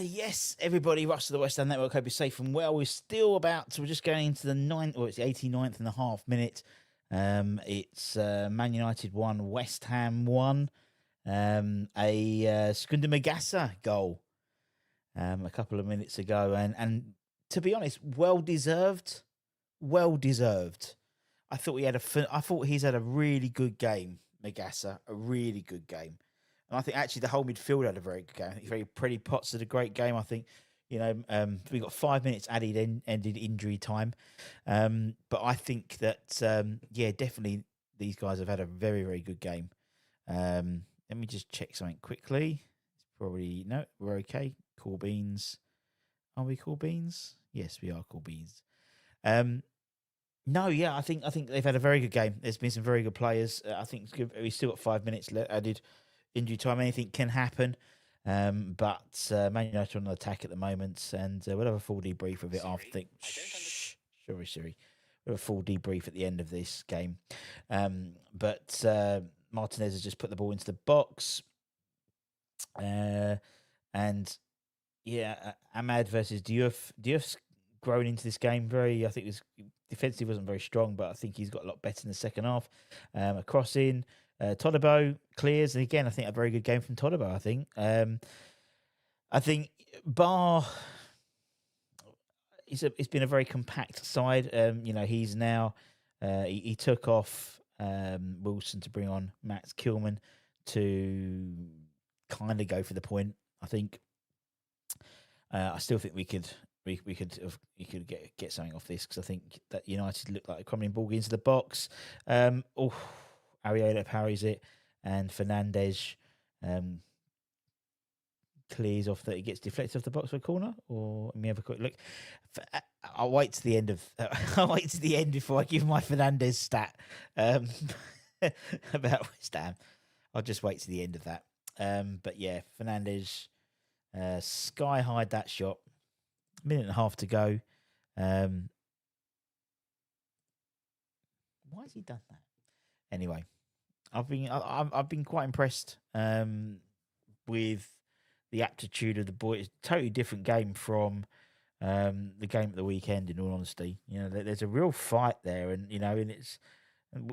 Yes, everybody, Russell, the West Ham Network. Hope you're safe and well. We're just going into the it's the 89th and a half minute. It's Man United 1, West Ham 1. A 𝗠𝗔𝗡 𝗨𝗡𝗧𝗛𝗗 goal a couple of minutes ago. And to be honest, well deserved. Well deserved. I thought he's had a really good game, 𝗪𝗪𝗧, a really good game. And I think actually the whole midfield had a very good game. I think Freddie Potts had a great game. I think, we got 5 minutes ended injury time. But I think that, definitely these guys have had a very, very good game. Let me just check something quickly. It's probably, no, we're okay. Cool beans. Are we cool beans? Yes, we are cool beans. No, yeah, I think they've had a very good game. There's been some very good players. I think it's good. We've still got 5 minutes added. Injury time, anything can happen. But Man United on the attack at the moment, and we'll have a full debrief of it after. Sorry. We'll have a full debrief at the end of this game. But Martinez has just put the ball into the box. And Ahmad versus Diouf. Diouf's grown into this game I think his defensive wasn't very strong, but I think he's got a lot better in the second half. A cross in. 𝗪𝗏 clears, and again, I think a very good game from 𝗪𝗏. I think Bar. It's been a very compact side. He's now he took off Wilson to bring on Mats Kilman to kind of go for the point. I think. I still think we could get something off this, because I think that United looked like coming ball into the box. Areola parries it, and Fernandes clears off that. He gets deflected off the box for a corner. Or let me have a quick look. I'll wait to the end before I give my Fernandes stat about West Ham. I'll just wait to the end of that. But yeah, Fernandes sky high that shot. Minute and a half to go. Why has he done that? Anyway, I've been quite impressed with the aptitude of the boys. It's a totally different game from the game at the weekend. In all honesty, there's a real fight there, and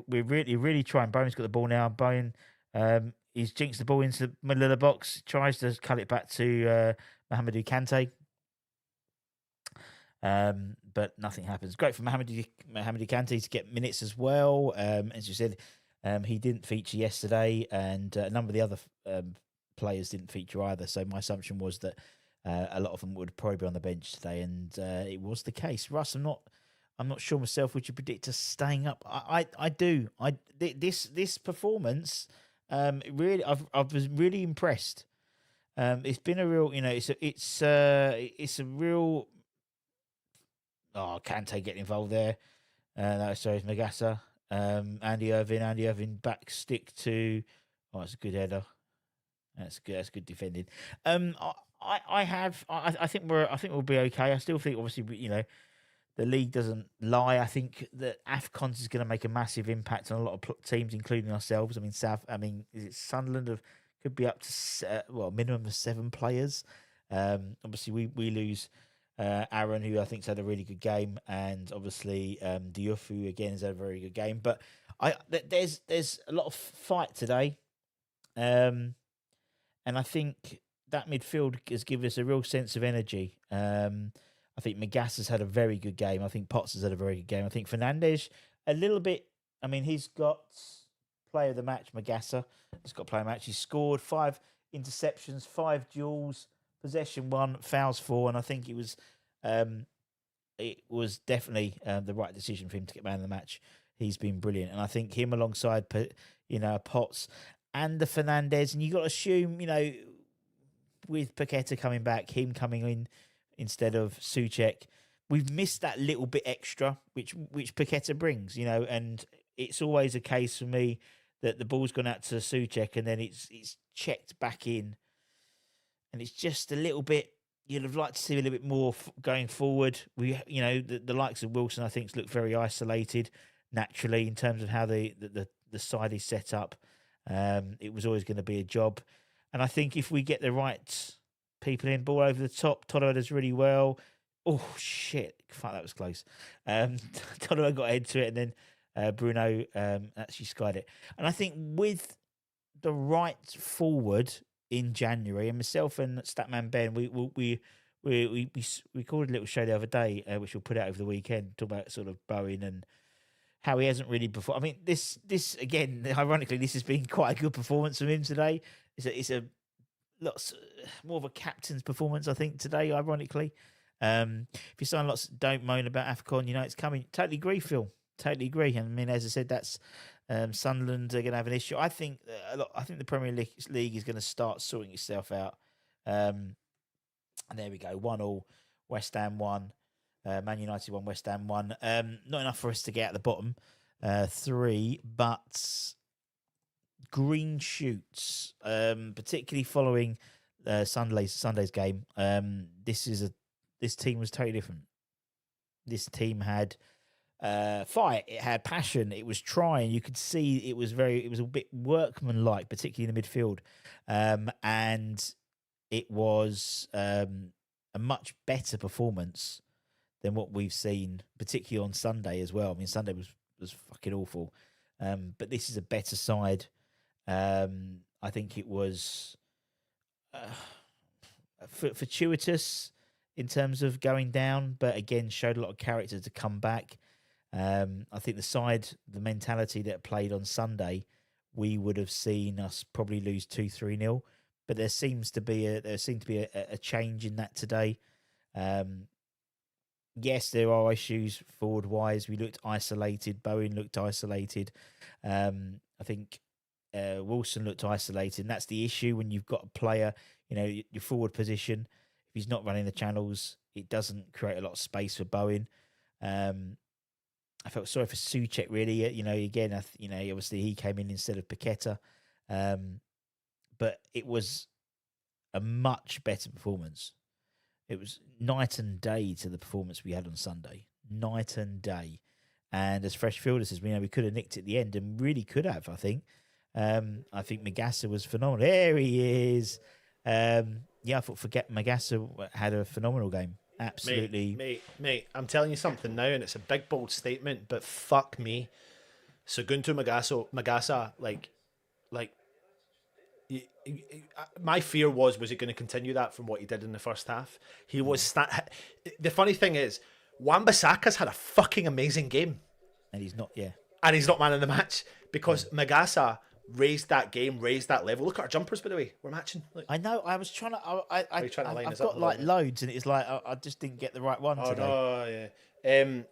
we're really trying. Bowen's got the ball now. Bowen, he's jinxed the ball into the middle of the box. Tries to cut it back to 𝗪𝗪𝗦𝗧𝗛𝗏 𝗪𝗪𝗏𝗧𝗏. But nothing happens. Great for 𝗪𝗪𝗏𝗧𝗏 to get minutes as well. As you said, he didn't feature yesterday, and a number of the other players didn't feature either. So my assumption was that a lot of them would probably be on the bench today, and it was the case. Russ, I'm not sure myself. Would you predict us staying up? I do. This performance, really, I was really impressed. It's been a real, it's a real. Oh, Kante getting involved there. Sorry, it's 𝗪𝗪𝗧𝗏. Andy Irvine back stick to. Oh, it's a good header. That's good. That's good defending. I think we'll be okay. I still think, obviously, the league doesn't lie. I think that AFCON is going to make a massive impact on a lot of teams, including ourselves. Is it Sunderland could be up to minimum of 7 players. Obviously, we lose. Aaron, who I think's had a really good game, and obviously Diouf, who again has had a very good game. But there's a lot of fight today, and I think that midfield has given us a real sense of energy. I think 𝗪𝗪𝗧𝗏 has had a very good game. I think Potts has had a very good game. I think Fernandes a little bit. He's got player of the match. 𝗪𝗪𝗧𝗏 has got player of the match. He's scored 5 interceptions, 5 duels. Possession 1, fouls 4, and I think it was definitely the right decision for him to get man of the match. He's been brilliant, and I think him alongside Potts and the Fernandes, and you got to assume with Paqueta coming back, him coming in instead of Souček, we've missed that little bit extra which Paqueta brings, and it's always a case for me that the ball's gone out to Souček and then it's checked back in. And it's just a little bit. You'd have liked to see a little bit more going forward. The likes of Wilson, I think, look very isolated naturally in terms of how the side is set up. It was always going to be a job, and I think if we get the right people in, ball over the top. Tolliver does really well. Oh, shit. Fuck, that was close. Tolliver got into it, and then Bruno actually skied it. And I think with the right forward in January, and myself and Statman Ben, we recorded a little show the other day, which we'll put out over the weekend, talk about sort of Bowen and how he hasn't really performed. I mean, this again, ironically, this has been quite a good performance from him today. It's a lots more of a captain's performance, I think, today. Ironically, if you sign lots, don't moan about AFCON. You know it's coming. Totally agree, Phil. Totally agree. I mean, as I said, that's Sunderland are going to have an issue. I think I think the Premier League is going to start sorting itself out. And there we go. 1-1. West Ham 1. Man United 1, West Ham 1. Not enough for us to get at the bottom 3, but green shoots, particularly following Sunday's game. This team was totally different. This team had fight. It had passion. It was trying. You could see it was a bit workmanlike, particularly in the midfield, and it was a much better performance than what we've seen, particularly on Sunday as well. I mean, Sunday was fucking awful, but this is a better side. I think it was fortuitous in terms of going down, but again, showed a lot of character to come back. I think the mentality that played on Sunday, we would have seen us probably lose 2-3-0, but there seemed to be a change in that today. Yes, there are issues forward wise. We looked isolated. Bowen looked isolated. I think Wilson looked isolated, and that's the issue when you've got a player. You know, your forward position. If he's not running the channels, it doesn't create a lot of space for Bowen. I felt sorry for Souček, really. You know, again, obviously he came in instead of Paqueta, but it was a much better performance. It was night and day to the performance we had on Sunday. Night and day. And as fresh fielders, as we know, we could have nicked at the end and really could have, I think. I think 𝗪𝗧 was phenomenal. There he is. I thought 𝗪𝗧 had a phenomenal game. Absolutely. Mate, I'm telling you something now, and it's a big, bold statement, but fuck me. 𝗪𝗪𝗪𝗪𝗪𝗪𝗪𝗪𝗪𝗪𝗪𝗪𝗪𝗪𝗪𝗪𝗪𝗪 my fear was it going to continue that from what he did in the first half? He was the funny thing is, Wan-Bissaka's had a fucking amazing game, and he's not man of the match because 𝗪𝗪𝗪𝗪𝗪 raised that level. Look at our jumpers, by the way. We're matching. Look. I know. I was trying to. I've got like loads, and it's like I just didn't get the right one today. Oh yeah.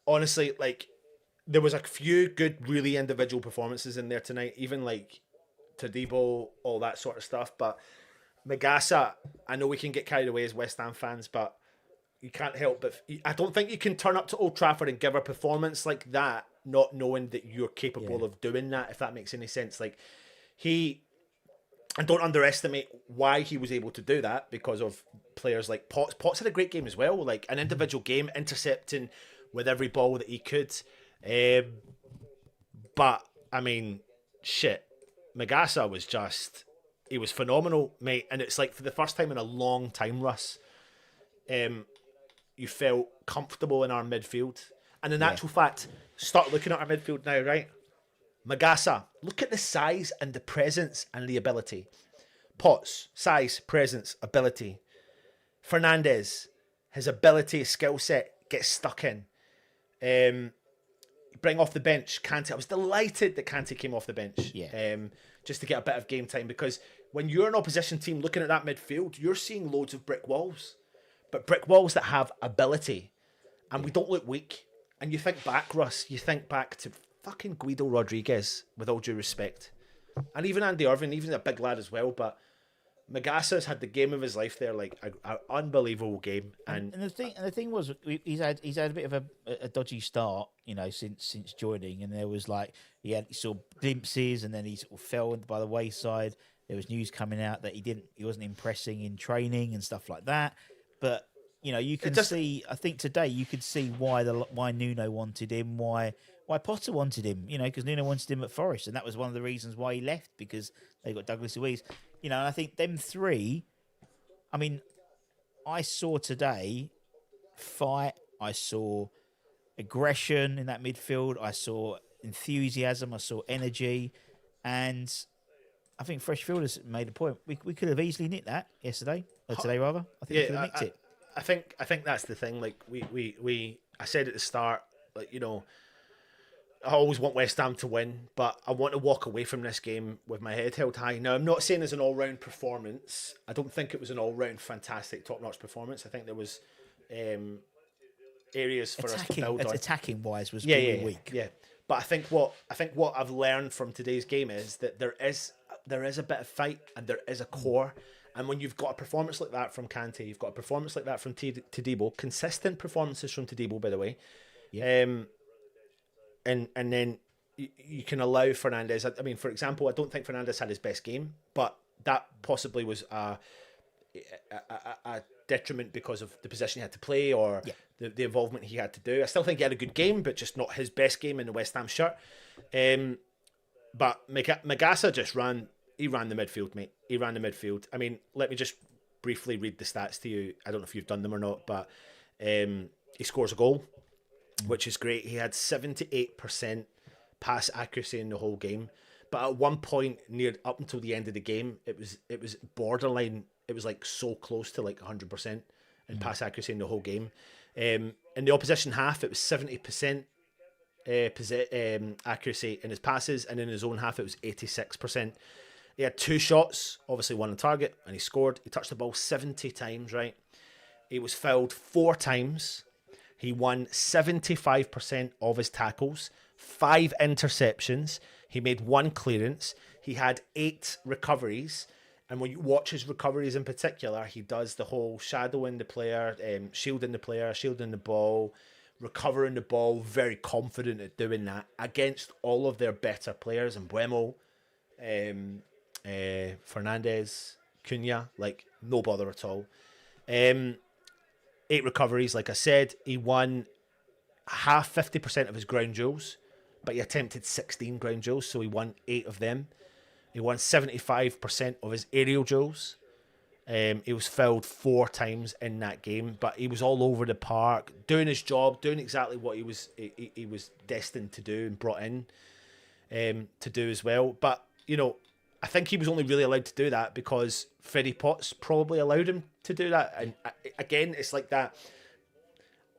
Honestly, like there was a few good, really individual performances in there tonight. Even like Todibo, all that sort of stuff. But 𝗪𝗪𝗪, I know we can get carried away as West Ham fans, but you can't help but I don't think you can turn up to Old Trafford and give a performance like that not knowing that you're capable of doing that, if that makes any sense. Like and don't underestimate why he was able to do that because of players like Potts. Potts had a great game as well, like an individual game, intercepting with every ball that he could. But I mean, shit, 𝗪𝗪𝗪 was he was phenomenal, mate. And it's like for the first time in a long time, Russ, you felt comfortable in our midfield. And in actual fact, start looking at our midfield now, right? 𝗪𝗪𝗪𝗪𝗪, look at the size and the presence and the ability. Potts, size, presence, ability. Fernandes, his ability, his skill set gets stuck in. Bring off the bench Kante. I was delighted that Kante came off the bench. Just to get a bit of game time, because when you're an opposition team looking at that midfield, you're seeing loads of brick walls, but brick walls that have ability, and we don't look weak. And you think back, Russ, you think back to fucking Guido Rodriguez, with all due respect, and even Andy Irvine, even a big lad as well, but 𝗪𝗪𝗪's had the game of his life there, like an unbelievable game. And the thing was, he's had a bit of a dodgy start, you know, since joining, and there was like he saw glimpses, and then he sort of fell by the wayside. There was news coming out that he wasn't impressing in training and stuff like that. But you know, you can see. I think today you could see why Nuno wanted him, why Potter wanted him. You know, because Nuno wanted him at Forest, and that was one of the reasons why he left, because they got Douglas Luiz. You know, and I think them three I mean, I saw today fight. I saw aggression in that midfield. I saw enthusiasm. I saw energy, and I think Freshfield has made a point. We could have easily nicked that yesterday, or today rather. I think we could have nicked it. I think that's the thing. Like I said at the start, like, you know, I always want West Ham to win, but I want to walk away from this game with my head held high. Now, I'm not saying it's an all-round performance. I don't think it was an all-round fantastic, top-notch performance. I think there was areas for us to build on. Attacking wise was really weak. Yeah, but I think what I've learned from today's game is that there is a bit of fight and there is a core. And when you've got a performance like that from Kante, you've got a performance like that from Todibo, consistent performances from Todibo, by the way. Yeah. And then you can allow Fernandes. I mean, for example, I don't think Fernandes had his best game, but that possibly was a detriment because of the position he had to play or the involvement he had to do. I still think he had a good game, but just not his best game in the West Ham shirt. But Magasa just ran the midfield, mate. He ran the midfield. I mean, let me just briefly read the stats to you. I don't know if you've done them or not, but he scores a goal, which is great. He had 78% pass accuracy in the whole game. But at one point, up until the end of the game, it was borderline. It was like so close to like 100% in pass accuracy in the whole game. In the opposition half, it was 70% accuracy in his passes, and in his own half, it was 86%. He had 2 shots, obviously one on target, and he scored. He touched the ball 70 times, right? He was fouled 4 times. He won 75% of his tackles, 5 interceptions. He made 1 clearance. He had 8 recoveries. And when you watch his recoveries in particular, he does the whole shadowing the player, shielding the player, shielding the ball, recovering the ball, very confident at doing that against all of their better players. And Buemo, Fernandes, Cunha, like no bother at all. 8 recoveries, like I said. He won 50% of his ground duels, but he attempted 16 ground duels, so he won 8 of them. He won 75% of his aerial duels. He was fouled 4 times in that game, but he was all over the park, doing his job, doing exactly what he was destined to do and brought in to do as well. But, you know, I think he was only really allowed to do that because Freddie Potts probably allowed him to do that. And again, it's like that.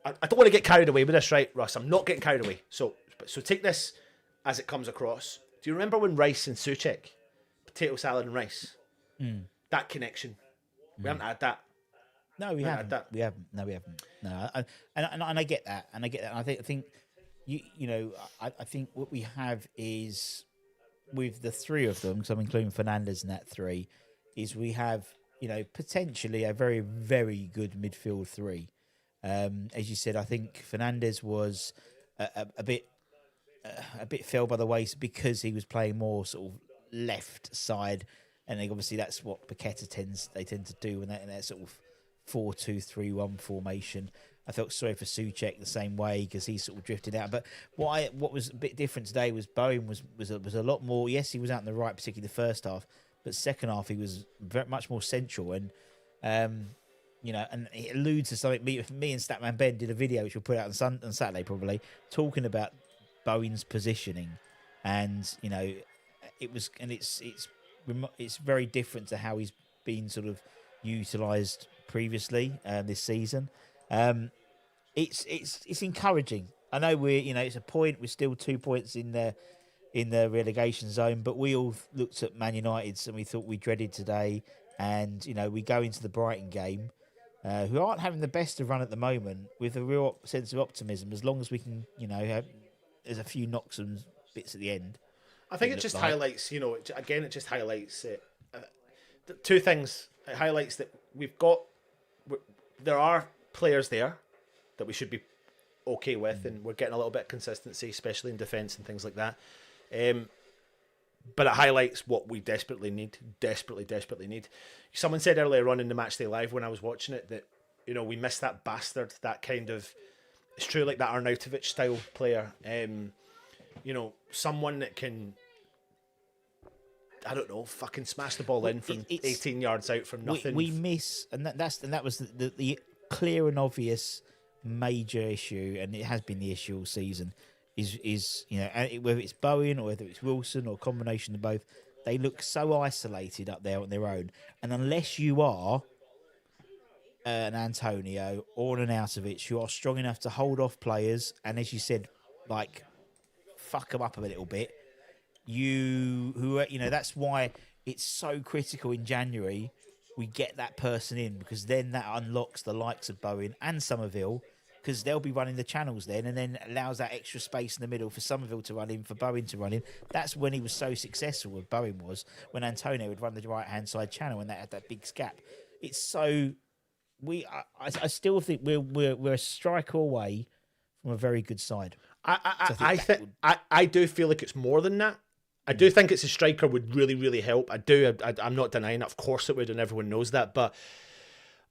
I don't want to get carried away with this, right, Russ? I'm not getting carried away. So take this as it comes across. Do you remember when Rice and Souček, potato salad and rice, that connection? We haven't had that. No, we haven't. We haven't. No, we haven't. No, and I get that, and I get that. And I think you know, I think what we have is with the 3 of them, because I'm including Fernandes in that 3, is we have, you know, potentially a very, very good midfield 3. As you said, I think Fernandes was a bit fell by the wayside because he was playing more sort of left side, and then obviously that's what Paqueta tend to do in that sort of 4-2-3-1 formation. I felt sorry for Souček the same way because he sort of drifted out. But what was a bit different today was Bowen was a lot more. Yes, he was out in the right, particularly the first half, but second half he was very much more central. And you know, and it alludes to something. Me and Statman Ben did a video which we'll put out on Saturday probably, talking about Bowen's positioning, and you know, it's very different to how he's been sort of utilised previously this season. It's encouraging. I know it's a point. We're still 2 points in the relegation zone, but we all looked at Man United's and we thought we dreaded today. And you know, we go into the Brighton game, who aren't having the best of run at the moment, with a real sense of optimism. As long as we can, you know, there's a few knocks and bits at the end. I think it just highlights, you know, again, it just highlights it. 2 things. It highlights that there are players there that we should be okay with, and we're getting a little bit of consistency, especially in defence and things like that. But it highlights what we desperately need. Someone said earlier on in the Matchday Live when I was watching it that, you know, we missed that bastard, that kind of, it's true, like that Arnautovic style player. You know, someone that can I don't know, fucking smash the ball in from 18 yards out from nothing. We miss, and that was the clear and obvious major issue, and it has been the issue all season. Is whether it's Bowen or whether it's Wilson or a combination of both, they look so isolated up there on their own, and unless you are an Antonio or an Ārtavić, you are strong enough to hold off players, and as you said, like fuck them up a little bit. That's why it's so critical in January we get that person in, because then that unlocks the likes of Bowen and Somerville, because they'll be running the channels then, and then allows that extra space in the middle for Somerville to run in, for Bowen to run in. That's when he was so successful, with Bowen was, when Antonio would run the right-hand side channel and they had that big gap. It's so... I still think we're a striker away from a very good side. I do feel like it's more than that. I do think it's a striker would really, really help. I'm not denying it. Of course it would, and everyone knows that. But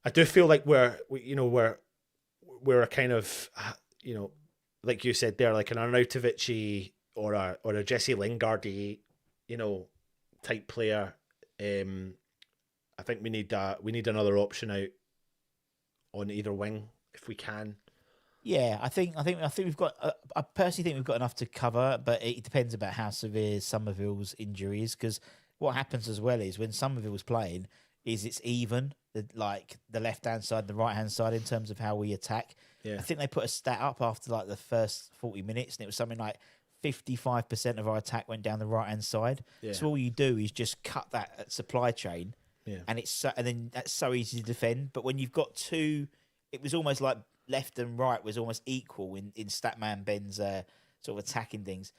I do feel like we're a kind of, like you said there, like an Arnautovic or a Jesse Lingard-y, type player. I think we need another option out on either wing if we can. Yeah, I think we've got. I personally think we've got enough to cover, but it depends about how severe Somerville's injury is. Because what happens as well is when Somerville's playing, it's even like the left hand side, and the right hand side in terms of how we attack. Yeah. I think they put a stat up after like the first 40 minutes, and it was something like 55% of our attack went down the right hand side. Yeah. So all you do is just cut that supply chain, and then that's so easy to defend. But when you've got two, it was almost like left and right was almost equal in Statman Ben's sort of attacking things.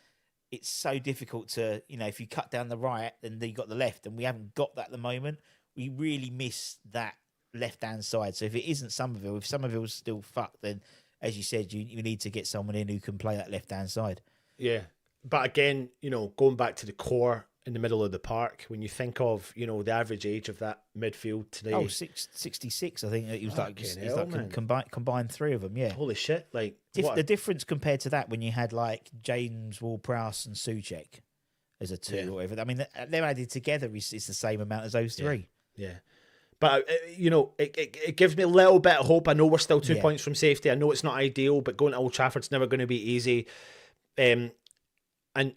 It's so difficult to, if you cut down the right, then you got the left, and we haven't got that at the moment. We really miss that left-hand side. So if it isn't Somerville, if Somerville's still fucked, then, as you said, you need to get someone in who can play that left-hand side. Yeah. But again, going back to the core in the middle of the park, when you think of, the average age of that midfield today. 66, I think. It was combined three of them, yeah. Holy shit. The difference compared to that, when you had like James Ward-Prowse and Souček as a two or whatever. I mean, they're added together is the same amount as those three. Yeah. But, it gives me a little bit of hope. I know we're still 2 points from safety. I know it's not ideal, but going to Old Trafford's never going to be easy. And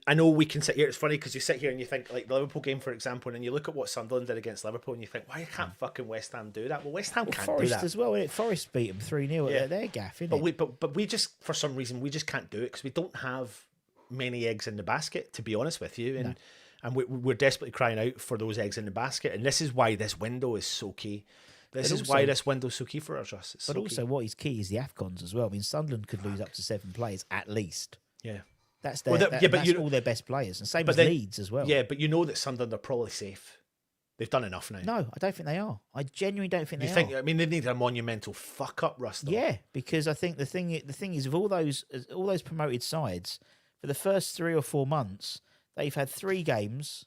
I know we can sit here. It's funny because you sit here and you think, like the Liverpool game, for example, and you look at what Sunderland did against Liverpool and you think, why can't fucking West Ham do that? Well, West Ham can't Forest do that. As well. Forest beat them 3-0 at their gaff, innit? But we just, for some reason, we just can't do it because we don't have many eggs in the basket, to be honest with you. And we're desperately crying out for those eggs in the basket. And this is why this window is so key. This is why this window's so key for us, Russ. But also what is key is the AFCONs as well. I mean, Sunderland could lose up to 7 players at least. Yeah. That's all their best players. And same as Leeds as well. Yeah, but you know that Sunderland are probably safe. They've done enough now. No, I don't think they are. I genuinely don't think they are. I mean, they need a monumental fuck up, Russ, though. Yeah, because I think the thing is, with all those promoted sides, for the first 3 or 4 months, they've had 3 games,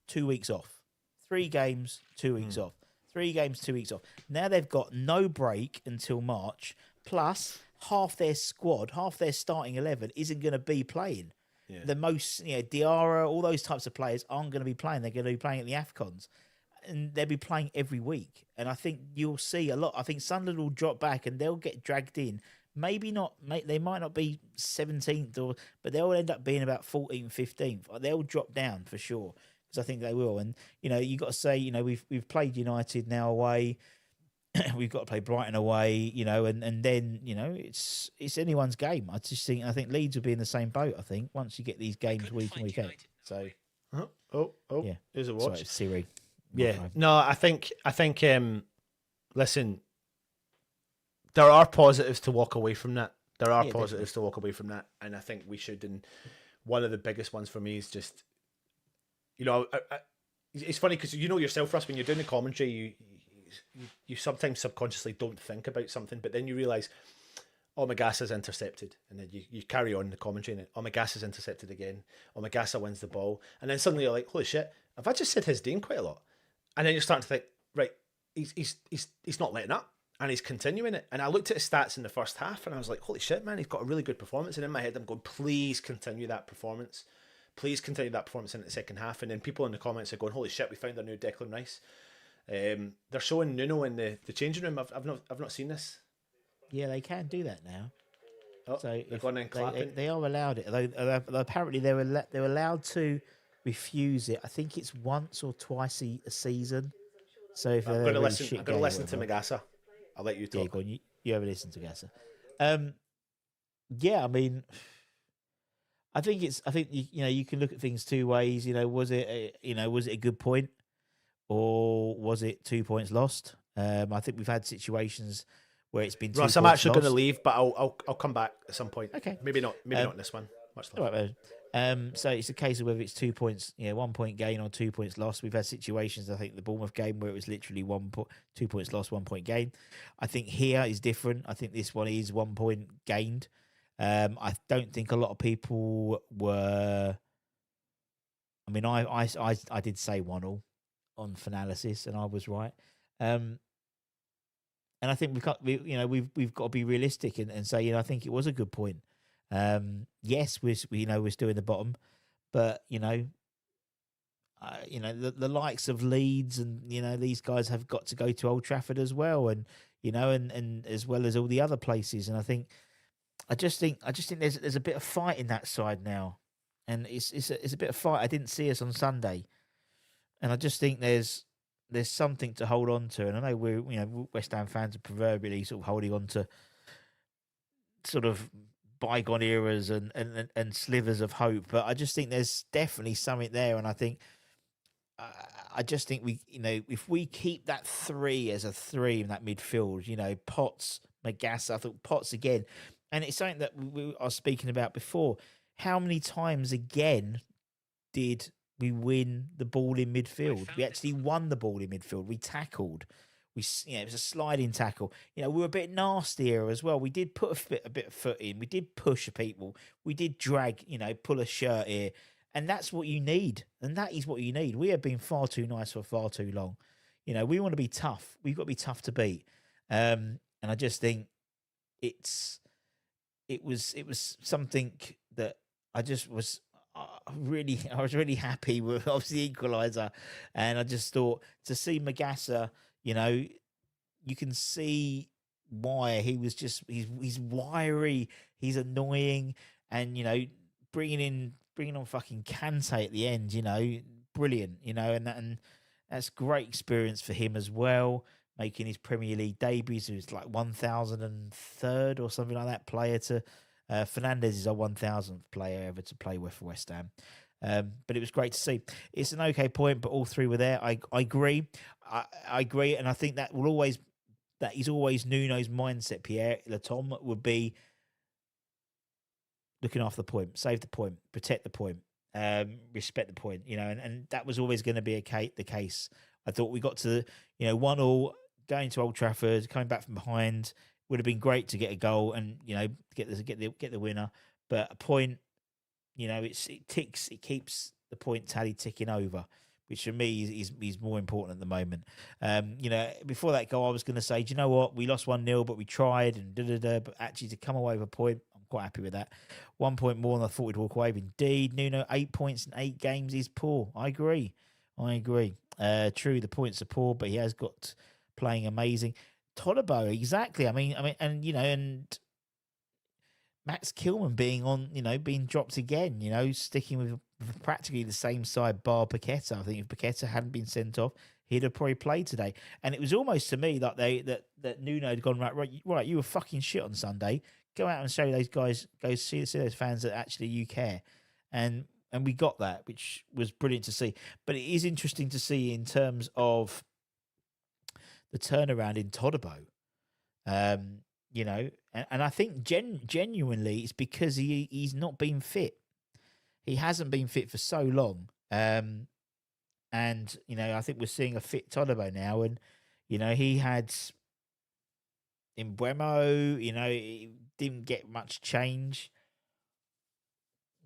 2 weeks off. 3 games, 2 weeks off. 3 games, 2 weeks off. Now they've got no break until March, plus half their squad, half their starting 11 isn't going to be playing. Yeah. The most, Diarra, all those types of players aren't going to be playing. They're going to be playing at the AFCONs. And they'll be playing every week. And I think you'll see a lot. I think Sunderland will drop back and they'll get dragged in. Maybe not, they might not be 17th, but they'll end up being about 14th, 15th. They'll drop down for sure, because I think they will. And, you've got to say, we've played United now away. We've got to play Brighton away, and then, it's anyone's game. I think Leeds will be in the same boat, I think, once you get these games week in, week out. So, yeah. There's a watch. Sorry, Siri. Yeah. No, I think, listen, there are positives to walk away from that. And I think we should. And one of the biggest ones for me is just, it's funny because yourself, Russ, when you're doing the commentary, you sometimes subconsciously don't think about something, but then you realise, Maygassa's intercepted, and then you carry on the commentary, and Maygassa's intercepted again. Maygasse wins the ball, and then suddenly you're like, holy shit, have I just said his name quite a lot? And then you're starting to think, right, he's not letting up, and he's continuing it. And I looked at his stats in the first half, and I was like, holy shit, man, he's got a really good performance. And in my head, I'm going, please continue that performance. Please continue that performance in the second half. And then people in the comments are going, holy shit, we found our new Declan Rice. They're showing Nuno in the changing room. I've not seen this. Yeah, they can do that now. Oh, so they're going in clapping. They are allowed it. Although apparently they're allowed to refuse it. I think it's once or twice a season. So if I'm going to listen to Mphaga. I'll let you talk. Yeah, go on. You ever listen to Mphaga? Yeah, I mean, I think you can look at things two ways. Was it a good point, or was it 2 points lost? I think we've had situations where it's been 2 Ross, points I'm actually lost. going to leave, but I'll come back at some point. Okay, maybe not in this one. Much love. All right, so it's a case of whether it's 2 points, 1 point gain or 2 points lost. We've had situations, I think, the Bournemouth game where it was literally 2 points lost, 1 point gain. I think here is different. I think this one is 1 point gained. I don't think a lot of people were. I mean, I did say 1-1 on Finalysis, and I was right. And I think we've got to be realistic and say, I think it was a good point. Yes, we're still in the bottom, but the likes of Leeds and these guys have got to go to Old Trafford as well, and and as well as all the other places. And I just think there's a bit of fight in that side now, and it's a bit of fight. I didn't see us on Sunday, and I just think there's something to hold on to. And I know we're West Ham fans are proverbially sort of holding on to sort of bygone eras and slivers of hope, but I just think there's definitely something there. And I think I just think we if we keep that 3 as a 3 in that midfield, Potts, Mphaga, I thought Potts again, and it's something that we are speaking about before. How many times again did we win the ball in midfield? We actually won the ball in midfield. We tackled. It was a sliding tackle. We were a bit nastier as well. We did put a bit of foot in. We did push people. We did drag, pull a shirt here. And that's what you need. And that is what you need. We have been far too nice for far too long. We want to be tough. We've got to be tough to beat. And I just think it was something that I just was I was really happy with, obviously, equaliser. And I just thought to see Mphaga, you can see why he was he's wiry, he's annoying, and bringing on fucking Kante at the end, brilliant, and that's great experience for him as well, making his Premier League debut. So it's like 1,003rd or something like that player to Fernandes is our 1,000th player ever to play with West Ham. But it was great to see. It's an okay point, but all three were there. I agree. I agree, and I think that is always Nuno's mindset. Pierre Latom would be looking after the point, save the point, protect the point, respect the point. And that was always going to be the case. I thought we got to 1-1 going to Old Trafford, coming back from behind. Would have been great to get a goal and get the winner, but a point. It keeps the point tally ticking over, which for me is more important at the moment. Before that goal, I was going to say, do you know what? We lost 1-0, but we tried and but actually to come away with a point, I'm quite happy with that. 1 point more than I thought we'd walk away with. Indeed, Nuno, 8 points in 8 games is poor. I agree. True, the points are poor, but he has got playing amazing. Todibo, exactly. I mean, and Max Kilman being dropped again, sticking with practically the same side bar Paqueta. I think if Paqueta hadn't been sent off, he'd have probably played today. And it was almost to me that that Nuno had gone, right, you were fucking shit on Sunday. Go out and show those guys, go see those fans that actually you care. And we got that, which was brilliant to see. But it is interesting to see in terms of the turnaround in Todibo. And I think genuinely it's because he's not been fit. He hasn't been fit for so long. And I think we're seeing a fit Todibo now. And, he had in Mbeumo, he didn't get much change.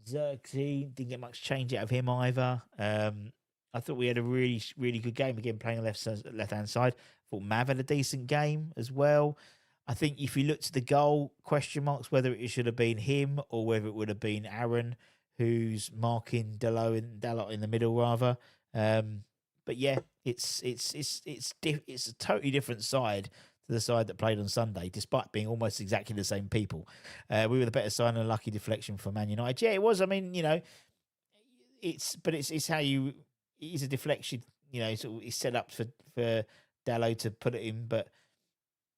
Xerxes didn't get much change out of him either. I thought we had a really, really good game again, playing on the left-hand side. I thought Mav had a decent game as well. I think if you looked at the goal, question marks whether it should have been him or whether it would have been Aaron who's marking Delo and Dalot in the middle rather. But yeah, it's a totally different side to the side that played on Sunday, despite being almost exactly the same people. We were the better side and a lucky deflection from Man United. Yeah, it was. I mean, it's how you. It is a deflection. So it's set up for Dalot to put it in, but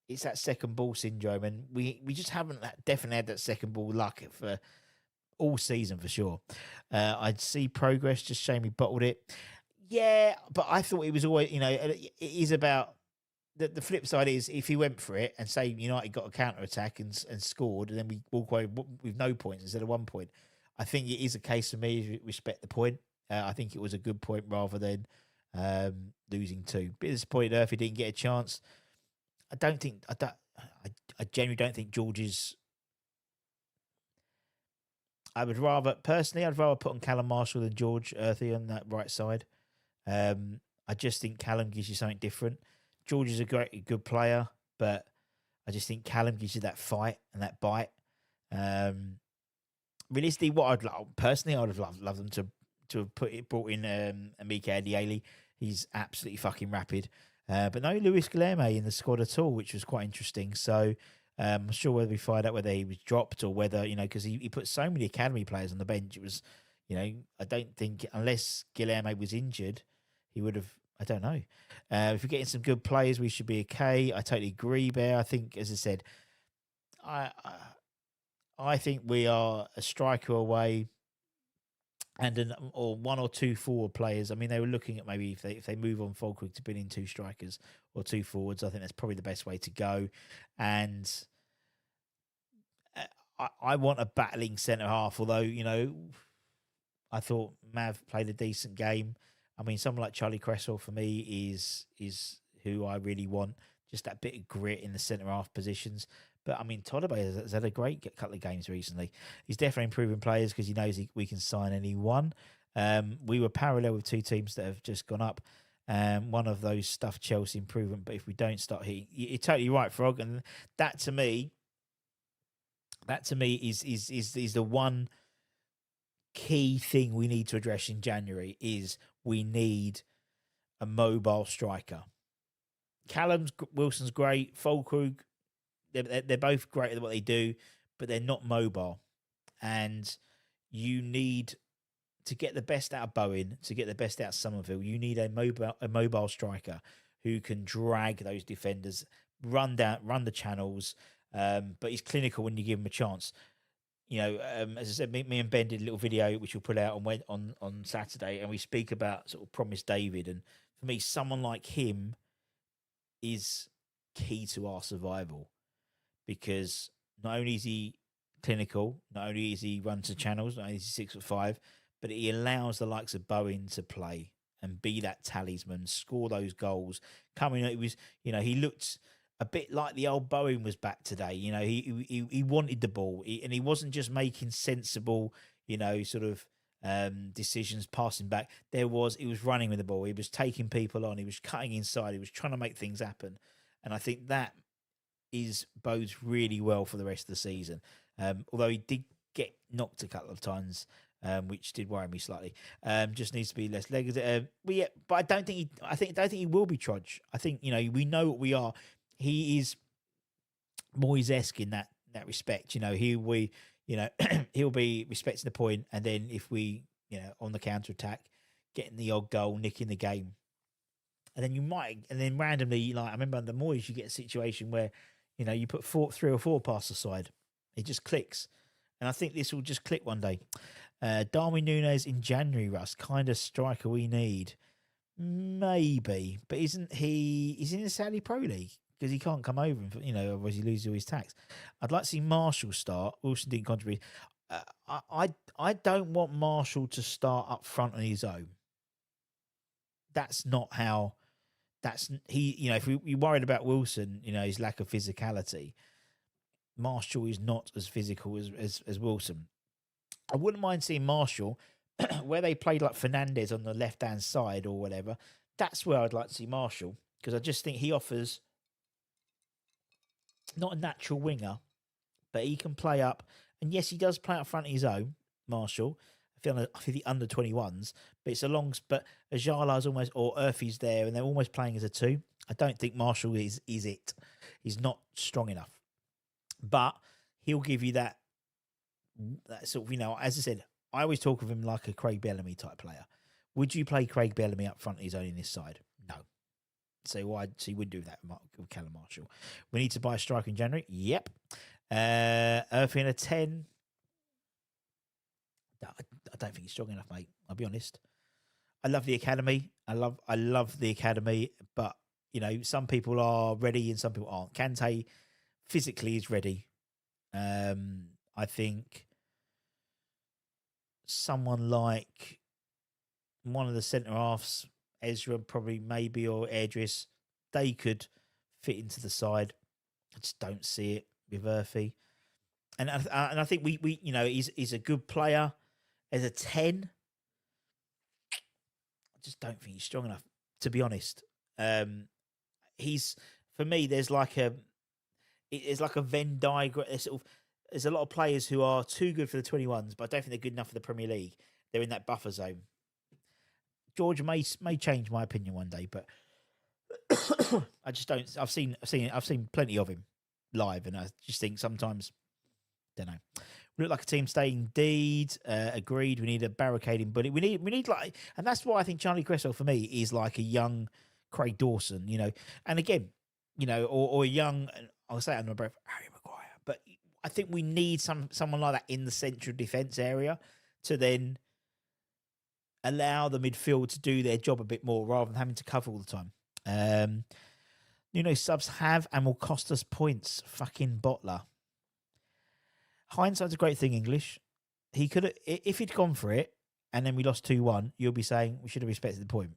it's that second ball syndrome, and we just haven't definitely had that second ball luck for all season for sure. I'd see progress, just shame he bottled it. Yeah, but I thought it was always, it is about the flip side is if he went for it and say United got a counter attack and scored, and then we walk away with no points instead of 1 point. I think it is a case for me to respect the point. I think it was a good point rather than losing 2. Bit disappointed if he didn't get a chance. I genuinely don't think George's. I'd rather put on Callum Marshall than George Earthy on that right side. I just think Callum gives you something different. George is a good player, but I just think Callum gives you that fight and that bite. Realistically, what I'd have loved them to have brought in 𝗥𝗘𝗧𝗔𝗡𝗪. He's absolutely fucking rapid. But no Luis Guilherme in the squad at all, which was quite interesting. So I'm not sure whether we find out whether he was dropped or whether, because he put so many academy players on the bench. It was, I don't think, unless Guilherme was injured, he would have, I don't know. If we're getting some good players, we should be okay. I totally agree there. I think, as I said, I think we are a striker away and or 1 or 2 forward players. I mean, they were looking at maybe if they move on Fulkrug to bring in 2 strikers or 2 forwards. I think that's probably the best way to go. And I want a battling centre half, although, I thought Mav played a decent game. I mean, someone like Charlie Cresswell for me is who I really want. Just that bit of grit in the centre half positions. But I mean, 𝗏𝗏 has had a great couple of games recently. He's definitely improving players because he knows we can sign anyone. We were parallel with 2 teams that have just gone up. One of those stuffed Chelsea improvement. But if we don't start hitting, you're totally right, Frog. And that to me is the one key thing we need to address in January is we need a mobile striker. Wilson's great. Fulkrug, they're both great at what they do, but they're not mobile. And you need to get the best out of Bowen, to get the best out of Somerville. You need a mobile striker who can drag those defenders, run the channels, but he's clinical when you give him a chance. As I said, me and Ben did a little video which we'll put out on Saturday, and we speak about sort of Promise David. And for me, someone like him is key to our survival because not only is he clinical, not only is he runs the channels, not only is he 6'5", but he allows the likes of Bowen to play and be that talisman, score those goals. He looked a bit like the old Bowen was back today. He wanted the ball, and he wasn't just making sensible, decisions, passing back. He was running with the ball. He was taking people on. He was cutting inside. He was trying to make things happen. And I think that bodes really well for the rest of the season. Although he did get knocked a couple of times, which did worry me slightly. Just needs to be less legs. But I don't think he will be Trudge. I think we know what we are. He is Moyes-esque in that respect. He'll be respecting the point, and then if we, on the counter attack, getting the odd goal, nicking the game, and then randomly, like I remember under Moyes, you get a situation where, you put 3 or 4 past the side, it just clicks, and I think this will just click one day. Darwin Núñez in January, Russ, kind of striker we need, maybe, but isn't he? He's in the Saudi Pro League. Because he can't come over, otherwise he loses all his tax. I'd like to see Marshall start. Wilson didn't contribute. I don't want Marshall to start up front on his own. That's not how. If we're worried about Wilson, his lack of physicality, Marshall is not as physical as Wilson. I wouldn't mind seeing Marshall where they played like Fernandez on the left hand side or whatever. That's where I'd like to see Marshall because I just think he offers. Not a natural winger, but he can play up. And yes, he does play up front of his own, Marshall. I think the under 21s, but it's but Ajala's almost, or Earthy's there, and they're almost playing as a 2. I don't think Marshall is it. He's not strong enough, but he'll give you that sort of, as I said, I always talk of him like a Craig Bellamy type player. Would you play Craig Bellamy up front? He's only this side. No. So why? So you wouldn't do that with Callum Marshall. We need to buy a striker in January. Yep. Earthy in a 10. I don't think he's strong enough, mate. I'll be honest. I love the academy. I love the academy, but some people are ready and some people aren't. Kante physically is ready. I think someone like one of the centre halves, Ezra probably maybe, or Edris, they could fit into the side. I just don't see it with Earthy. And I think we he's a good player as a 10. I just don't think he's strong enough, to be honest. He's, for me, there's like a Venn diagram. There's a lot of players who are too good for the 21s, but I don't think they're good enough for the Premier League. They're in that buffer zone. George may change my opinion one day, but I just don't. I've seen plenty of him live, and I just think sometimes, don't know. We look like a team staying deed. Agreed. We need a barricading bully. We need like, and that's why I think Charlie Cresswell for me is like a young Craig Dawson, And again, or a young, I'll say it under my breath, Harry Maguire. But I think we need someone like that in the central defence area to then allow the midfield to do their job a bit more rather than having to cover all the time. Subs have and will cost us points. Fucking Bottler. Hindsight's a great thing, English. He could have, if he'd gone for it and then we lost 2-1, you'll be saying we should have respected the point.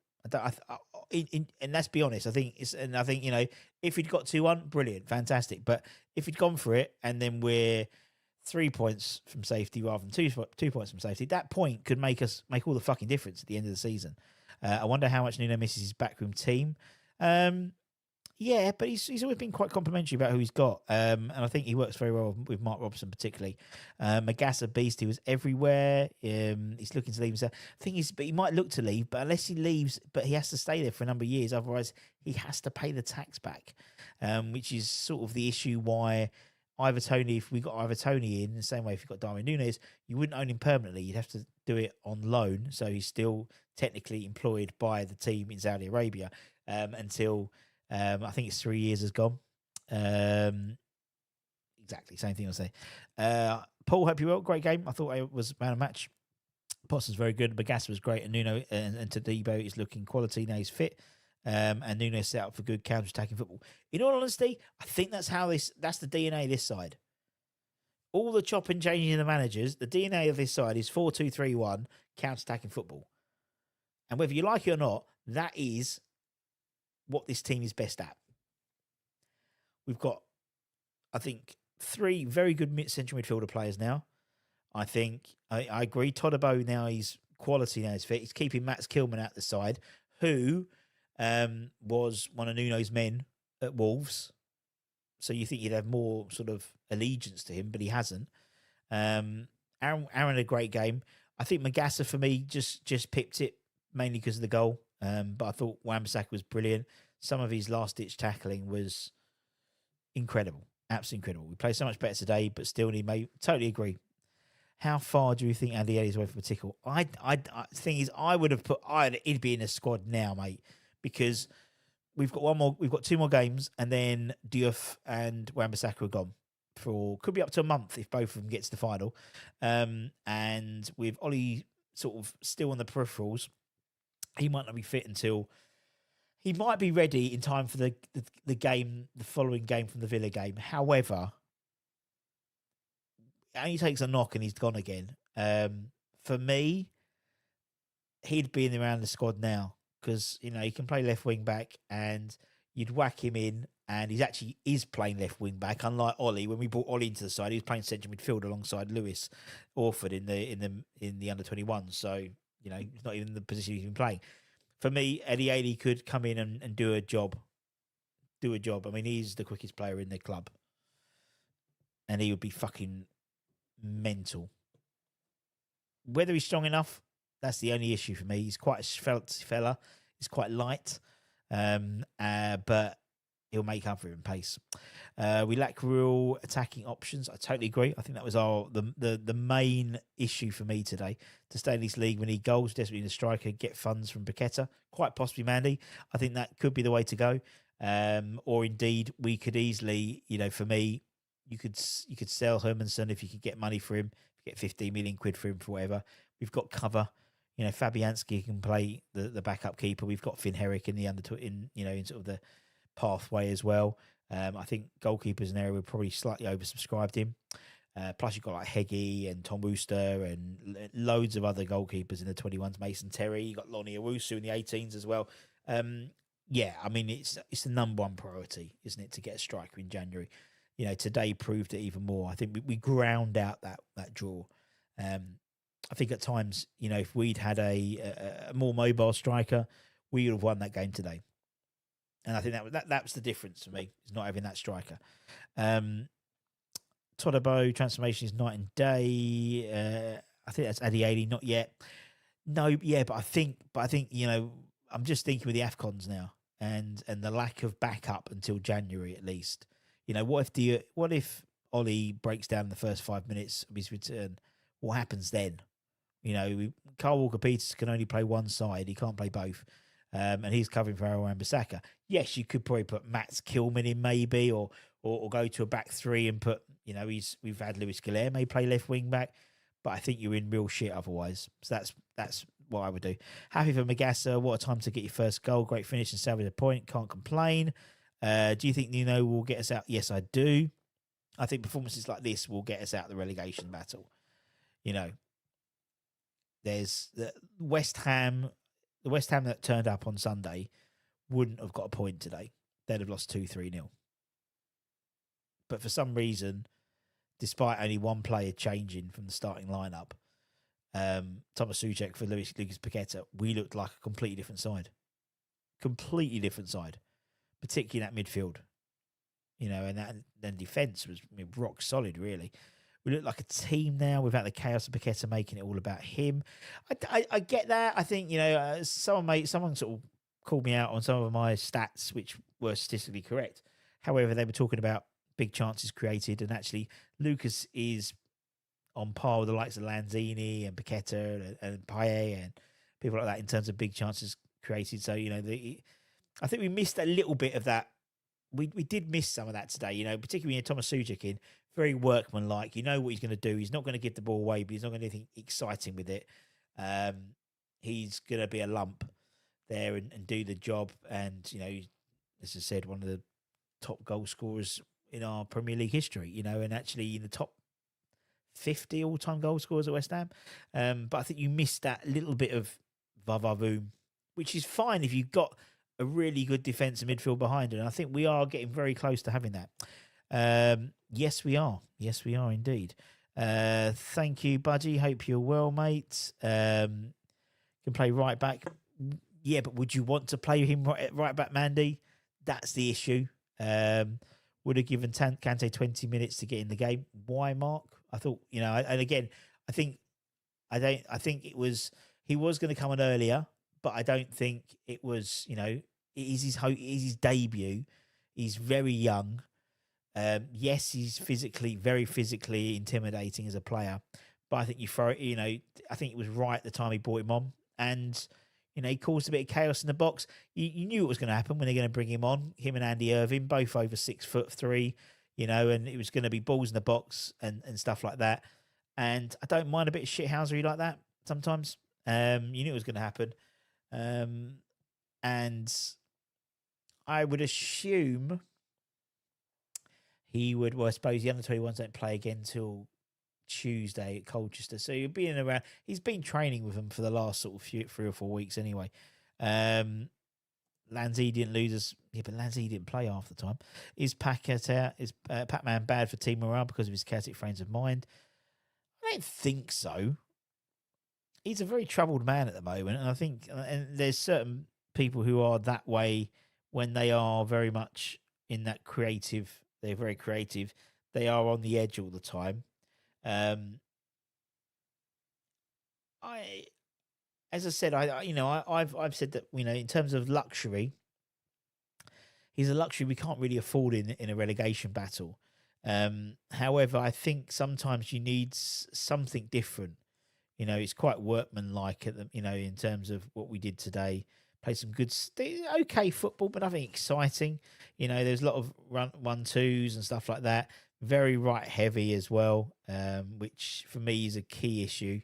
And let's be honest, I think if he'd got 2-1, brilliant, fantastic. But if he'd gone for it and then we're 3 points from safety rather than 2 points from safety, that point could make all the fucking difference at the end of the season. I wonder how much Nuno misses his backroom team. Yeah, but he's always been quite complimentary about who he's got. And I think he works very well with Mark Robson particularly. Magassa Beast, he was everywhere. He's looking to leave himself. The thing is, but he might look to leave, but unless he leaves, but he has to stay there for a number of years. Otherwise, he has to pay the tax back, which is sort of the issue why if we got Tony in the same way if you got Darwin Núñez, you wouldn't own him permanently. You'd have to do it on loan. So he's still technically employed by the team in Saudi Arabia until... I think it's 3 years has gone. Exactly, same thing I'll say. Paul, hope you well. Great game. I thought it was man of match. Potts was very good. Bagassa was great. And Nuno and Todibo is looking quality. Now he's fit. And Nuno set up for good counter-attacking football. In all honesty, I think that's the DNA this side. All the chop and changing of the managers, the DNA of this side is 4-2-3-1, counter-attacking football. And whether you like it or not, that is what this team is best at. We've got, I think, 3 very good central midfielder players now. I think, I agree, Todibo now, he's quality now, he's fit. He's keeping Max Kilman out the side, who was one of Nuno's men at Wolves. So you think he'd have more sort of allegiance to him, but he hasn't. Aaron had a great game. I think Magassa, for me, just pipped it, mainly because of the goal. But I thought Wan-Bissaka was brilliant. Some of his last-ditch tackling was incredible. Absolutely incredible. We played so much better today, but still totally agree. How far do you think Andy Eddie's away from a tickle? The thing is, I would have he'd be in the squad now, mate, because we've got 2 more games, and then Diouf and Wan-Bissaka are gone could be up to a month if both of them get to the final. And with Ollie sort of still on the peripherals, he might not be fit until he might be ready in time for the following game from the Villa game. However, it only takes a knock and he's gone again. For me, he'd be in around the squad now because he can play left wing back and you'd whack him in, and he's actually playing left wing back. Unlike Ollie, when we brought Ollie into the side, he was playing central midfield alongside Lewis Orford in the under 21. So he's not even in the position he's been playing. For me, Eddie Ailey could come in and do a job. I mean, he's the quickest player in the club. And he would be fucking mental. Whether he's strong enough, that's the only issue for me. He's quite a svelte fella. He's quite light, but he'll make up for it in pace. We lack real attacking options. I totally agree. I think that was the main issue for me today. To stay in this league, we need goals, desperately need a striker, get funds from 𝗏𝗏𝗧, quite possibly Mandy. I think that could be the way to go. Or indeed, we could easily, for me, you could sell Hermansson if you could get money for him, get 15 million quid for him for whatever. We've got cover. Fabianski can play the backup keeper. We've got Finn Herrick in the in sort of the pathway as well. I think goalkeepers in there we're probably slightly oversubscribed him. Plus you've got like Heggie and Tom Wooster and loads of other goalkeepers in the 21s. Mason Terry, you got Lonnie Owusu in the 18s as well. It's the number one priority, isn't it, to get a striker in January? Today proved it even more. I think we ground out that draw. I think at times, if we'd had a more mobile striker, we would have won that game today. And I think that's the difference for me, is not having that striker. Todibo transformation is night and day. I think that's Adieli, not yet. No, yeah, but I think I'm just thinking with the AFCONs now and the lack of backup until January at least. What if Ollie breaks down in the first 5 minutes of his return? What happens then? Kyle Walker-Peters can only play one side; he can't play both. And he's covering for Wan-Bissaka. Yes, you could probably put Mats Kilman in maybe, or go to a back three and put, we've had Luis Galere may play left wing back, but I think you're in real shit otherwise. So that's what I would do. Happy for Magassa. What a time to get your first goal. Great finish and salvage a point. Can't complain. Do you think Nuno will get us out? Yes, I do. I think performances like this will get us out of the relegation battle. There's the West Ham that turned up on Sunday wouldn't have got a point today. They'd have lost 2-3-0. But for some reason, despite only one player changing from the starting lineup, Thomas Souček for Lucas 𝗏𝗏𝗧𝗏, we looked like a completely different side. Completely different side. Particularly in that midfield. And then defence was rock solid, really. We look like a team now without the chaos of 𝗏𝗏𝗧𝗏 making it all about him. I get that. I think, someone sort of called me out on some of my stats, which were statistically correct. However, they were talking about big chances created, and actually Lucas is on par with the likes of Lanzini and 𝗏𝗏𝗧𝗏 and Payet and people like that in terms of big chances created. So, I think we missed a little bit of that. We did miss some of that today, particularly when you had Thomas Souček in, very workmanlike. You know what he's going to do. He's not going to give the ball away, but he's not going to do anything exciting with it. He's going to be a lump there and do the job. And, as I said, one of the top goal scorers in our Premier League history, and actually in the top 50 all-time goal scorers at West Ham. But I think you missed that little bit of va-va-voom, which is fine if you've got a really good defensive midfield behind it. And I think we are getting very close to having that. Yes, we are. Yes, we are indeed. Thank you, Budgie. Hope you're well, mate. Can play right back. Yeah, but would you want to play him right back, Mandy? That's the issue. Would have given Kante 20 minutes to get in the game. Why, Mark? I thought, and again, I think it was, he was going to come on earlier, but I don't think it was, it is his debut. He's very young. Yes, he's very physically intimidating as a player, but I think I think it was right at the time he brought him on, and he caused a bit of chaos in the box. You knew it was going to happen when they're going to bring him on. Him and Andy Irving, both over 6'3", and it was going to be balls in the box and stuff like that. And I don't mind a bit of shithousery like that sometimes. You knew it was going to happen, and I would assume he would. Well, I suppose the under-21s don't play again till Tuesday at Colchester, so he'll be in around. He's been training with them for the last sort of 3 or 4 weeks anyway. Lanzini didn't lose us. Yeah, but Lanzini didn't play half the time. Is Pac-Man bad for team morale because of his chaotic frames of mind? I don't think so. He's a very troubled man at the moment, and I think there's certain people who are that way when they are very much in that creative. They're very creative. They are on the edge all the time. as I said, I've said that in terms of luxury, he's a luxury we can't really afford in a relegation battle. However, I think sometimes you need something different. It's quite workmanlike at the, in terms of what we did today. Played some good, okay football, but nothing exciting. There's a lot of 1-2s and stuff like that. Very right heavy as well, which for me is a key issue,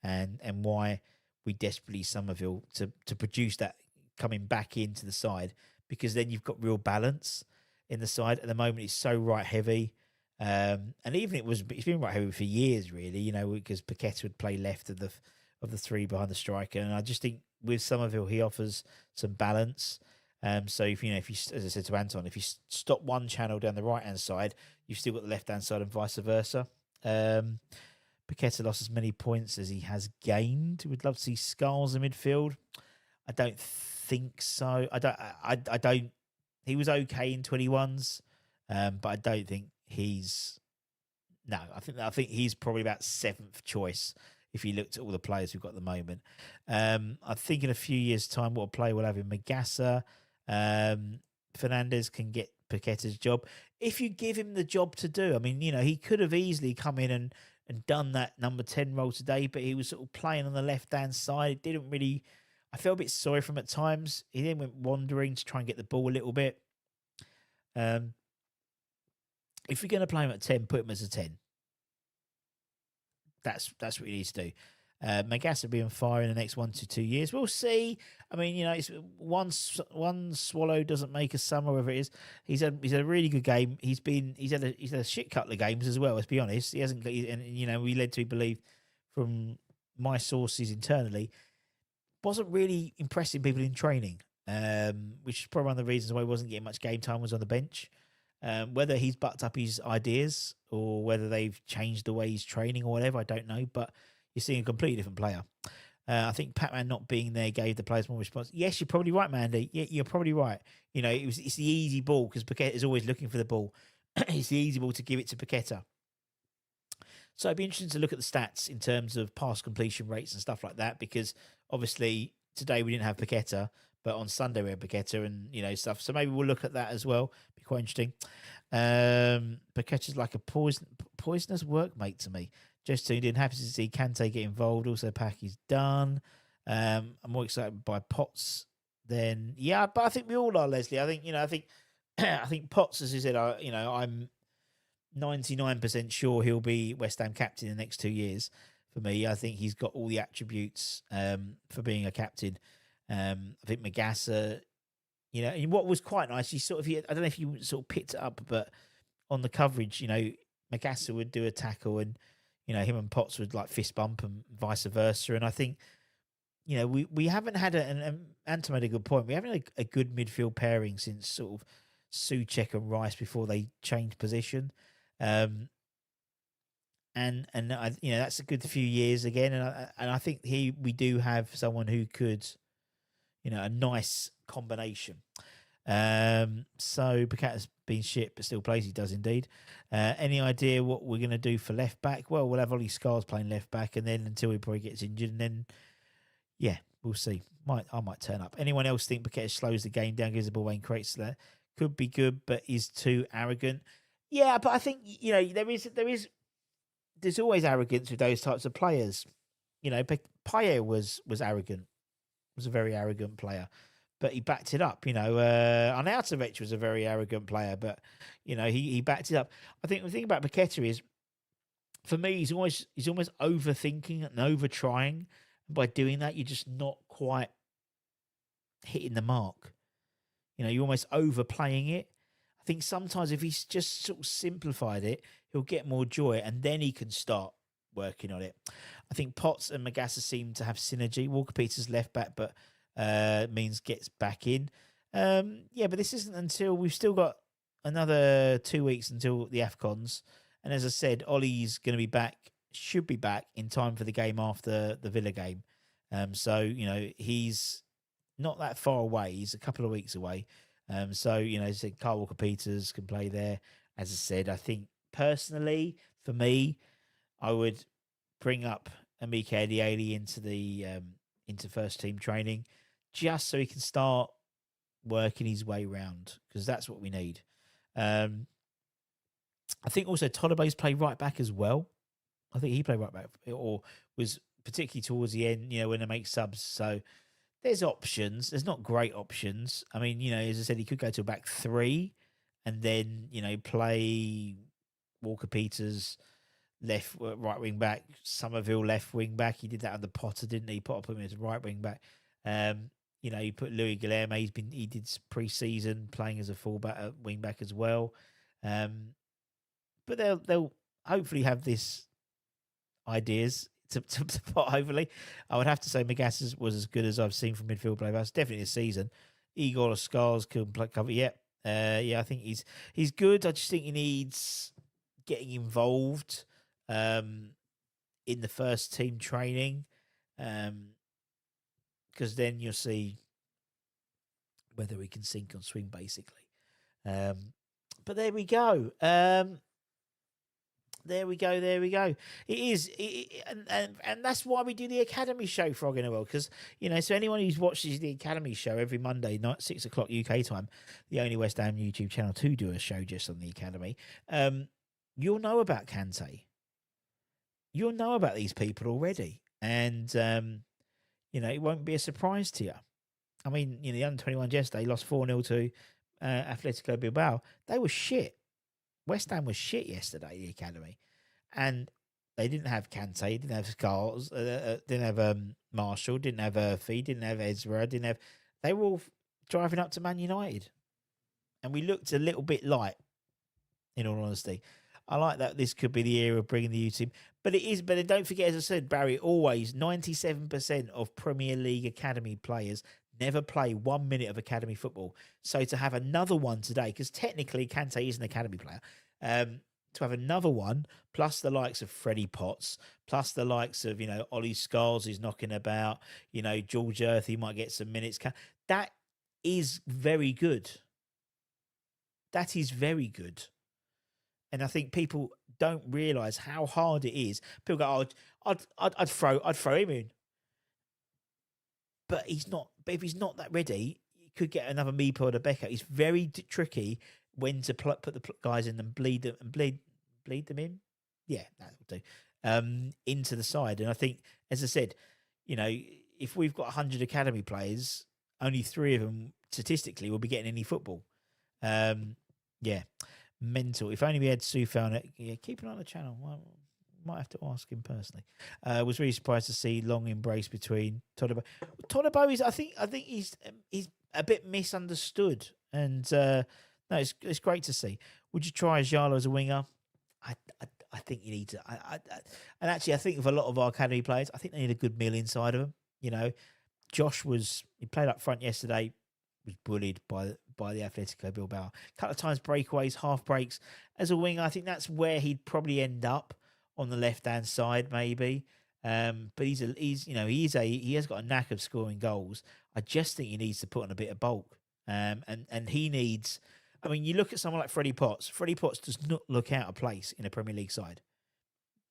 and why we desperately Somerville to produce that coming back into the side, because then you've got real balance in the side. At the moment, it's so right heavy. And even it's been right heavy for years, really, because Paqueta would play left of the three behind the striker. And I just think with Somerville, he offers some balance. So if you, as I said to Anton, if you stop one channel down the right-hand side, you've still got the left-hand side and vice versa. Paqueta lost as many points as he has gained. We'd love to see Skulls in midfield. I don't think so. I don't. He was okay in 21s, but I don't think he's. No, I think he's probably about 7th choice if you looked at all the players we've got at the moment. I think in a few years' time, what a player we'll have in 𝗪𝗧. Fernandez can get Paqueta's job if you give him the job to do. I mean, he could have easily come in and done that number 10 role today, but he was sort of playing on the left-hand side. It didn't really. I felt a bit sorry for him at times. He then went wandering to try and get the ball a little bit. If you're going to play him at 10, put him as a 10. That's what you need to do. 𝗪𝗧 will be on fire in the next 1 to 2 years. We'll see. I mean, it's one swallow doesn't make a summer, whatever it is. He's had a really good game. He's had a shit couple of games as well. Let's be honest. He hasn't, and we led to believe from my sources internally, wasn't really impressing people in training, which is probably one of the reasons why he wasn't getting much game time, was on the bench. Whether he's bucked up his ideas or whether they've changed the way he's training or whatever, I don't know. But you're seeing a completely different player. I think Pac-Man not being there gave the players more response. Yes, you're probably right, Mandy. Yeah, you're probably right. It's the easy ball because Paqueta is always looking for the ball. It's the easy ball to give it to Paqueta. So it'd be interesting to look at the stats in terms of pass completion rates and stuff like that, because obviously today we didn't have Paqueta, but on Sunday we had Paqueta and stuff. So maybe we'll look at that as well. Be quite interesting. Paqueta's like a poisonous workmate to me. Just tuned in. Happy to see Kante get involved. Also, Pack is done. I'm more excited by Potts than but I think we all are, Leslie. I think I think Potts, as you said, I'm 99% sure he'll be West Ham captain in the next 2 years. For me, I think he's got all the attributes for being a captain. I think 𝗪𝗪𝗧, and what was quite nice, I don't know if you sort of picked it up, but on the coverage, 𝗪𝗪𝗧 would do a tackle and, him and Potts would like fist bump and vice versa. And I think, we haven't had and Anton made a good point. We haven't had a good midfield pairing since sort of Souček and Rice before they changed position. And that's a good few years again. And I think we do have someone who could, a nice combination. So Paqueta's been shit, but still plays. He does indeed. Any idea what we're going to do for left back? Well, we'll have Ollie Scars playing left back, and then until he probably gets injured, and then we'll see. I might turn up. Anyone else think Paqueta slows the game down, gives the ball away, and creates that? Could be good, but is too arrogant. Yeah, but I think there's always arrogance with those types of players. Payet was arrogant. Was a very arrogant player, but he backed it up. Arnautovic was a very arrogant player, but he backed it up. I think the thing about Paqueta is, for me, he's almost overthinking and over trying. By doing that, you're just not quite hitting the mark. You're almost overplaying it. I think sometimes if he's just sort of simplified it, he'll get more joy, and then he can start working on it. I think Potts and 𝗪𝗪𝗧 seem to have synergy. Walker-Peters left back, but means gets back in. But this isn't until we've still got another 2 weeks until the AFCONs. And as I said, Ollie's going to be back, should be back in time for the game after the Villa game. So he's not that far away. He's a couple of weeks away. So Carl Walker-Peters can play there. As I said, I think personally, for me, I would bring up 𝗪𝗚𝗚𝗚𝗚𝗚 into first team training, just so he can start working his way round, because that's what we need. I think also 𝗪𝗪𝗦𝗧 played right back as well. I think he played right back, or was particularly towards the end, when they make subs. So there's options. There's not great options. I mean, as I said, he could go to a back three and then, play Walker Peters right wing back, Somerville left wing back. He did that under Potter, didn't he? Potter put him as right wing back. You put Louis Guilherme. He did pre-season playing as a fullback, wing back as well. But they'll hopefully have this ideas to pot. Hopefully, I would have to say Magasas was as good as I've seen from midfield play. That's definitely a season. Igor Scars couldn't cover yet. I think he's good. I just think he needs getting involved in the first team training, because then you'll see whether we can sink or swing, basically. But there we go. There we go. It is, and that's why we do the Academy show, Frog in a World, because so anyone who's watches the Academy show every Monday night, 6 o'clock UK time, the only West Ham YouTube channel to do a show just on the Academy, you'll know about Kante. You'll know about these people already, and it won't be a surprise to you. I mean, the under-21 yesterday lost 4-0 to Atletico Bilbao. They were shit. West Ham was shit yesterday, the Academy. And they didn't have Kante, didn't have Scars, didn't have Marshall, didn't have Earthy, didn't have Ezra, they were all driving up to Man United. And we looked a little bit light, in all honesty. I like that this could be the era of bringing the youth team. But it is, but don't forget, as I said, Barry, always 97% of Premier League Academy players never play 1 minute of Academy football. So to have another one today, because technically Kante is an Academy player, to have another one, plus the likes of Freddie Potts, plus the likes of, Ollie Scars who's knocking about, George Earthy might get some minutes. That is very good. That is very good. And I think people don't realise how hard it is. People go, "Oh, I'd throw him in," but he's not. But if he's not that ready, you could get another Mpod or Becker. It's very tricky when to put the guys in and bleed them in. Yeah, that'll do. Into the side, and I think, as I said, if we've got 100 Academy players, only 3 of them statistically will be getting any football. Mental. If only we had Soufal. Keep an eye on the channel. Might have to ask him personally. Was really surprised to see long embrace between 𝗪𝗪𝗧𝗪𝗧. 𝗪𝗪𝗧 is, I think he's a bit misunderstood, and no, it's great to see. Would you try Jalo as a winger? I think you need to. And actually, I think with a lot of our Academy players, I think they need a good meal inside of them. Josh he played up front yesterday, was bullied by the Atletico Bilbao. A couple of times breakaways, half breaks. As a winger, I think that's where he'd probably end up, on the left-hand side, maybe. But he has got a knack of scoring goals. I just think he needs to put on a bit of bulk. And he needs, I mean, you look at someone like Freddie Potts. Freddie Potts does not look out of place in a Premier League side.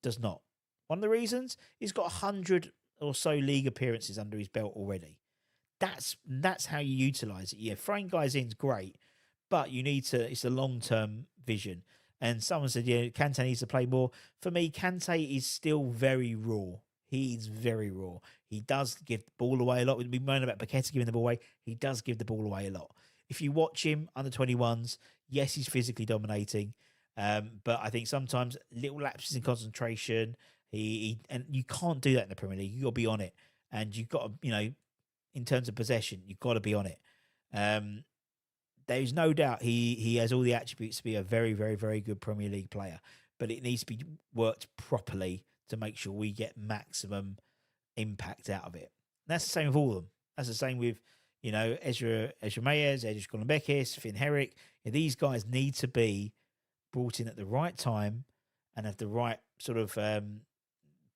Does not. One of the reasons, he's got 100 or so league appearances under his belt already. That's how you utilise it. Yeah, throwing guys in is great, but it's a long-term vision. And someone said, Kante needs to play more. For me, Kante is still very raw. He's very raw. He does give the ball away a lot. We've been moaning about Paqueta giving the ball away. He does give the ball away a lot. If you watch him under 21s, yes, he's physically dominating. But I think sometimes little lapses in concentration. And you can't do that in the Premier League. You've got to be on it. And you've got to, in terms of possession, you've got to be on it. There's no doubt he has all the attributes to be a very, very, very good Premier League player. But it needs to be worked properly to make sure we get maximum impact out of it. And that's the same with all of them. That's the same with, Ezra Mayers, Edris Golombekis, Finn Herrick. These guys need to be brought in at the right time and have the right sort of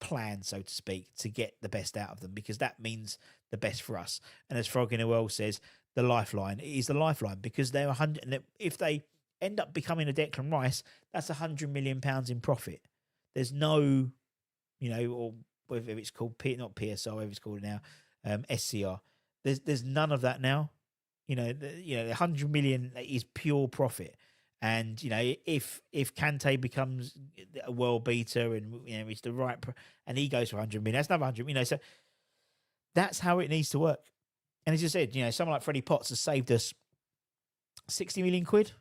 plan, so to speak, to get the best out of them, because that means the best for us. And as Frog in a Well says, the lifeline. It is the lifeline, because they're 100. And if they end up becoming a Declan Rice, that's £100 million in profit. There's no, or whether it's called not PSR, whatever it's called now, SCR. There's none of that now. The 100 million is pure profit. And if Kante becomes a world beater and he's the right and he goes for 100 million, that's another 100 million. So that's how it needs to work. And as you said, someone like Freddie Potts has saved us 60 million quid.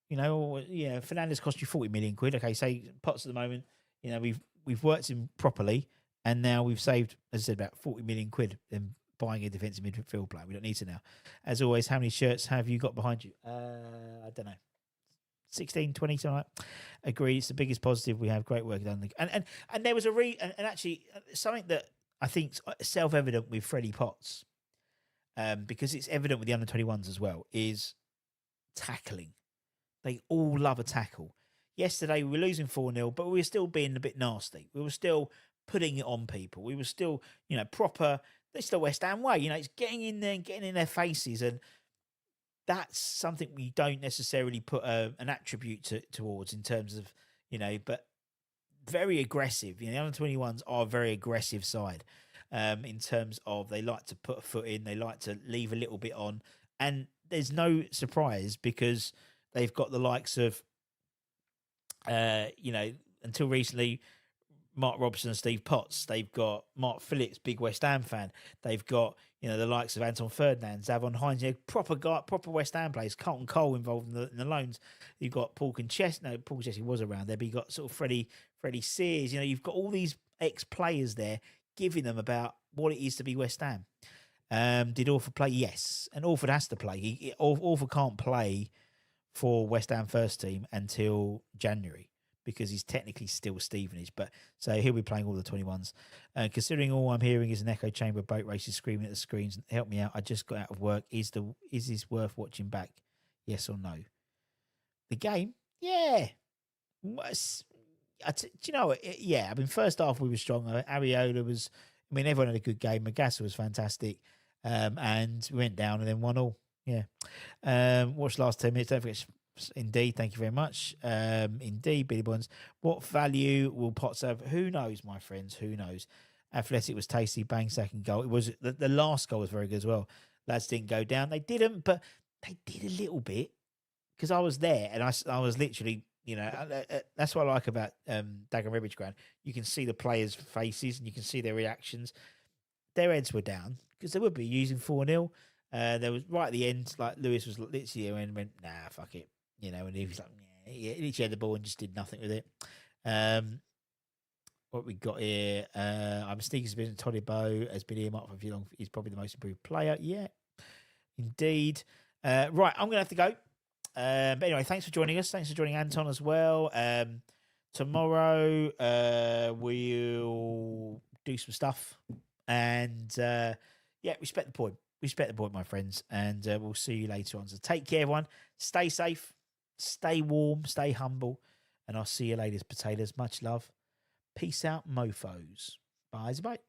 Fernandes cost you 40 million quid. Okay, say Potts at the moment, we've worked him properly, and now we've saved, as I said, about 40 million quid in buying a defensive midfield player. We don't need to now. As always, how many shirts have you got behind you? I don't know. 16, 20, something like that. Agree, it's the biggest positive. We have great work done. And there was and actually something that I think is self-evident with Freddie Potts, because it's evident with the under-21s as well, is tackling. They all love a tackle. Yesterday we were losing 4-0, but we were still being a bit nasty. We were still putting it on people. We were still, proper. It's the West Ham way. It's getting in there and getting in their faces, and that's something we don't necessarily put an attribute towards in terms of, but very aggressive. The under-21s are a very aggressive side in terms of they like to put a foot in, they like to leave a little bit on, and there's no surprise because they've got the likes of, until recently, Mark Robson and Steve Potts. They've got Mark Phillips, big West Ham fan. They've got, the likes of Anton Ferdinand, Zavon Hines, proper West Ham players. Carlton Cole involved in the loans. You've got Paul Conchesney. No, Paul Conchesney was around there, but you've got sort of Freddie Sears. You've got all these ex-players there giving them about what it is to be West Ham. Did Orford play? Yes. And Orford has to play. Orford can't play for West Ham first team until January, because he's technically still Stevenage. But so he'll be playing all the 21s. Considering all I'm hearing is an echo chamber of boat races screaming at the screens, help me out. I just got out of work. Is this worth watching back? Yes or no? The game? Yeah. Do you know what? Yeah. I mean, first half we were strong. Ariola was, everyone had a good game. Magassa was fantastic. And we went down and then 1-1. Yeah. Watched the last 10 minutes. Don't forget, indeed, thank you very much. Indeed, Billy Bonds. What value will Potts have? Who knows, my friends? Who knows? Athletic was tasty. Bang, second goal. It was the last goal was very good as well. Lads didn't go down. They didn't, but they did a little bit because I was there and I was literally, that's what I like about Dagenham Redbridge Ground. You can see the players' faces and you can see their reactions. Their heads were down because they would be using 4-0. There was right at the end, like Lewis was literally there and went, nah, fuck it. And he was like, yeah, he literally had the ball and just did nothing with it. What we got here, I'm sneaking suspicion Toddy Bow has been earmarked for a few long. He's probably the most improved player. Yeah, indeed. Right, I'm going to have to go. But anyway, thanks for joining us. Thanks for joining Anton as well. Tomorrow, we'll do some stuff. And, respect the point. Respect the point, my friends. And we'll see you later on. So take care, everyone. Stay safe. Stay warm. Stay humble. And I'll see you later, potatoes. Much love. Peace out, mofos. Bye. Bye.